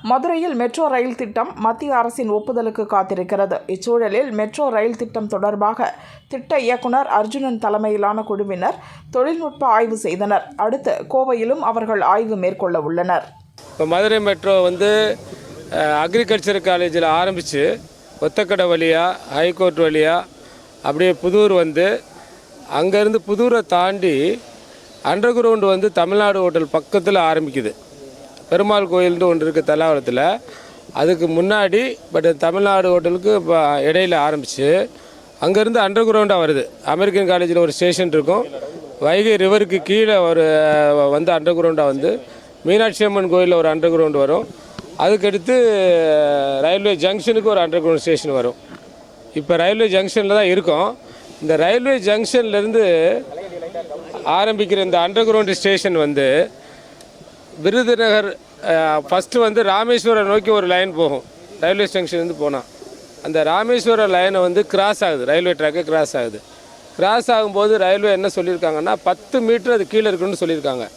மதுரையில் metro rail திட்டம் மத்திய அரசின் ஒப்புதலுக்கு காத்திருக்கிறது. இச்சூழலில் மெட்ரோ ரயில் திட்டம் தொடர்பாக திட்ட இயக்குனர் அர்ஜுனன் தலைமையிலான குழுவினர் தொழில்நுட்ப ஆய்வு செய்தனர். அடுத்து கோவையிலும் அவர்கள் ஆய்வு மேற்கொள்ள உள்ளனர். இப்போ மதுரை மெட்ரோ அக்ரிகல்ச்சர் காலேஜில் ஆரம்பித்து ஒத்தக்கடை வழியாக ஹைகோர்ட் வழியாக அப்படியே புதூர் அங்கேருந்து புதூரை தாண்டி அண்டர் கிரவுண்டு தமிழ்நாடு ஹோட்டல் பக்கத்தில் ஆரம்பிக்குது. பெருமாள் கோயில்னு ஒன்று இருக்குது தல்லாவரத்தில், அதுக்கு முன்னாடி தமிழ்நாடு ஹோட்டலுக்கு இப்போ இடையில் ஆரம்பித்து அங்கேருந்து அண்டர் கிரவுண்டாக வருது. அமெரிக்கன் காலேஜில் ஒரு ஸ்டேஷன் இருக்கும், வைகை ரிவருக்கு கீழே ஒரு அண்டர் கிரவுண்டாக மீனாட்சி அம்மன் கோயிலில் ஒரு அண்டர் கிரவுண்டு வரும். அதுக்கடுத்து ரயில்வே ஜங்ஷனுக்கு ஒரு அண்டர் கிரவுண்ட் ஸ்டேஷன் வரும். இப்போ ரயில்வே ஜங்ஷனில் தான் இருக்கோம். இந்த ரயில்வே ஜங்ஷன்லேருந்து ஆரம்பிக்கிற இந்த under ground station Virudhunagar first Rameswaram நோக்கி ஒரு லைன் போகும். ரயில்வே ஸ்டேஷன்லேருந்து போனால் அந்த ராமேஸ்வரம் லைனை கிராஸ் ஆகுது, ரயில்வே ட்ராக்கை கிராஸ் ஆகுது. கிராஸ் ஆகும்போது ரயில்வே என்ன சொல்லியிருக்காங்கன்னா 10 மீட்டர் அது கீழே இருக்குன்னு சொல்லியிருக்காங்க.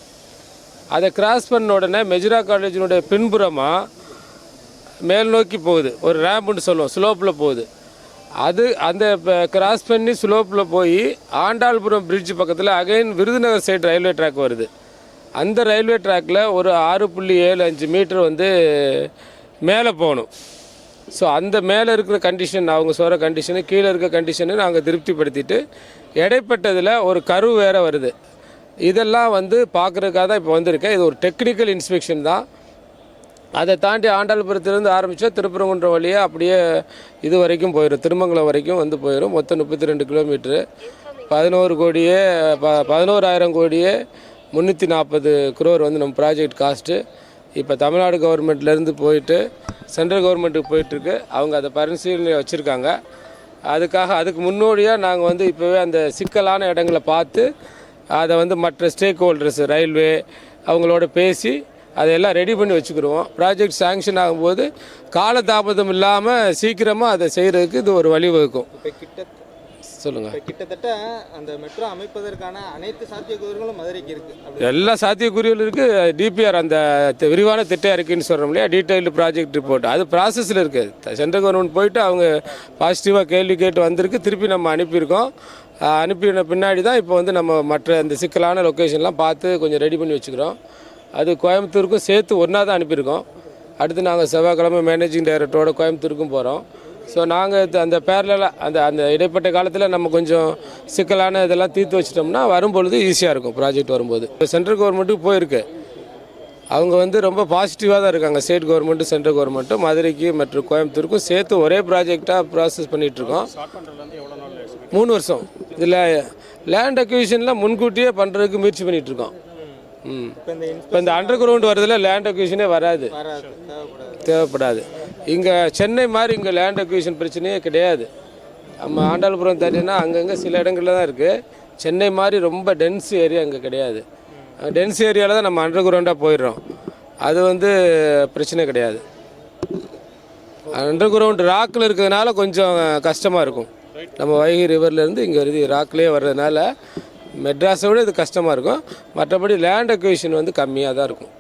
அதை கிராஸ் பண்ண உடனே மெஜிரா காலேஜினுடைய பின்புறமாக மேல் நோக்கி போகுது, ஒரு ரேம்புன்னு சொல்லுவோம், ஸ்லோப்பில் போகுது. அந்த கிராஸ் பண்ணி ஸ்லோப்பில் போய் ஆண்டாள்புரம் பிரிட்ஜ் பக்கத்தில் again Virudhunagar side railway track வருது. அந்த ரயில்வே ட்ராக்கில் ஒரு 6.75 மீட்டர் மேலே போகணும். ஸோ அந்த மேலே இருக்கிற கண்டிஷன், அவங்க சொல்கிற கண்டிஷனு, கீழே இருக்கிற கண்டிஷனை நாங்கள் திருப்திப்படுத்திட்டு இடைப்பட்டதில் ஒரு கரு வேறு வருது. இதெல்லாம் பார்க்குறதுக்காக தான் இப்போ வந்திருக்கேன். இது ஒரு டெக்னிக்கல் இன்ஸ்பெக்ஷன் தான். அதை தாண்டி ஆண்டாள்புரத்துலேருந்து ஆரம்பித்தா திருப்பரங்குன்றம் வழியாக அப்படியே இது வரைக்கும் போயிடும், திருமங்கலம் வரைக்கும் போயிடும். மொத்தம் 32 கிலோமீட்ரு, 11,000 கோடியே 340 crore நம்ம ப்ராஜெக்ட் காஸ்ட்டு. இப்போ தமிழ்நாடு கவர்மெண்ட்லேருந்து போயிட்டு சென்ட்ரல் கவர்மெண்ட்டுக்கு போயிட்டுருக்கு. அவங்க அதை பரிசீலனை வச்சுருக்காங்க. அதுக்கு முன்னோடியாக நாங்கள் இப்போவே அந்த சிக்கலான இடங்களை பார்த்து அதை மற்ற ஸ்டேக் ஹோல்டர்ஸ் ரயில்வே அவங்களோட பேசி அதையெல்லாம் ரெடி பண்ணி வச்சுக்கிடுவோம். ப்ராஜெக்ட் சாங்ஷன் ஆகும்போது காலதாமதம் இல்லாமல் சீக்கிரமாக அதை செய்கிறதுக்கு இது ஒரு வழிவகுக்கும். சொல்லுங்கள். கிட்டத்தட்ட அந்த மெட்ரோ அமைப்பதற்கான அனைத்து சாத்தியக்கூறுகளும் மதுரைக்கு இருக்குது. எல்லா சாத்தியக்கூறுகளும் இருக்குது. டிபிஆர் அந்த விரிவான திட்ட அறிக்கைன்னு சொல்கிறோம் இல்லையா, டீட்டெயில்டு ப்ராஜெக்ட் ரிப்போர்ட், அது ப்ராசஸில் இருக்குது. சென்ட்ரல் கவர்மெண்ட் போயிட்டு அவங்க பாசிட்டிவாக கேள்வி கேட்டு வந்திருக்கு, திருப்பி நம்ம அனுப்பியிருக்கோம். அனுப்பின பின்னாடி தான் இப்போ நம்ம மற்ற அந்த சிக்கலான லொக்கேஷன்லாம் பார்த்து கொஞ்சம் ரெடி பண்ணி வச்சுக்கிறோம். அது கோயம்புத்தூருக்கும் சேர்த்து ஒன்றா தான் அனுப்பியிருக்கோம். அடுத்து நாங்கள் செவ்வாய்க்கிழமை மேனேஜிங் டைரக்டரோட கோயம்புத்தூருக்கும் போகிறோம். ஸோ நாங்கள் அந்த பேரலாக அந்த இடைப்பட்ட காலத்தில் நம்ம கொஞ்சம் சிக்கலான இதெல்லாம் தீர்த்து வச்சிட்டோம்னா வரும்பொழுது ஈஸியாக இருக்கும் ப்ராஜெக்ட் வரும்போது. இப்போ சென்ட்ரல் கவர்மெண்ட்டுக்கு போயிருக்கு, அவங்க ரொம்ப பாசிட்டிவாக தான் இருக்காங்க. ஸ்டேட் கவர்மெண்ட்டும் சென்ட்ரல் கவர்மெண்ட்டும் மதுரைக்கு மற்றும் கோயம்புத்தூருக்கும் சேர்த்து ஒரே ப்ராஜெக்டாக ப்ராசஸ் பண்ணிகிட்ருக்கோம். 3 வருஷம். இதில் லேண்ட் அக்விசிஷன்லாம் முன்கூட்டியே பண்ணுறதுக்கு முயற்சி பண்ணிகிட்ருக்கோம். இப்போ இந்த அண்டர் கிரவுண்ட் வரதில் லேண்ட் அக்விசிஷனே வராது, தேவைப்படாது. இங்கே சென்னை மாதிரி இங்கே லேண்ட் அக்விசிஷன் பிரச்சனையே கிடையாது. நம்ம ஆண்டாள்புரம் தாண்டினா அங்கங்கே சில இடங்களில் தான் இருக்குது. சென்னை மாதிரி ரொம்ப டென்ஸ் ஏரியா இங்கே கிடையாது. டென்ஸ் ஏரியாவில் தான் நம்ம அண்டர் கிரவுண்டாக போயிடுறோம். அது பிரச்சனை கிடையாது. அண்டர் கிரவுண்ட் ராக்கில் இருக்கிறதுனால கொஞ்சம் கஷ்டமாக இருக்கும். நம்ம வைகை ரிவர்லேருந்து இங்கே ராக்லேயே வர்றதுனால மெட்ராஸை விட இது கஷ்டமாக இருக்கும். மற்றபடி லேண்ட் அக்விசிஷன் கம்மியாக தான் இருக்கும்.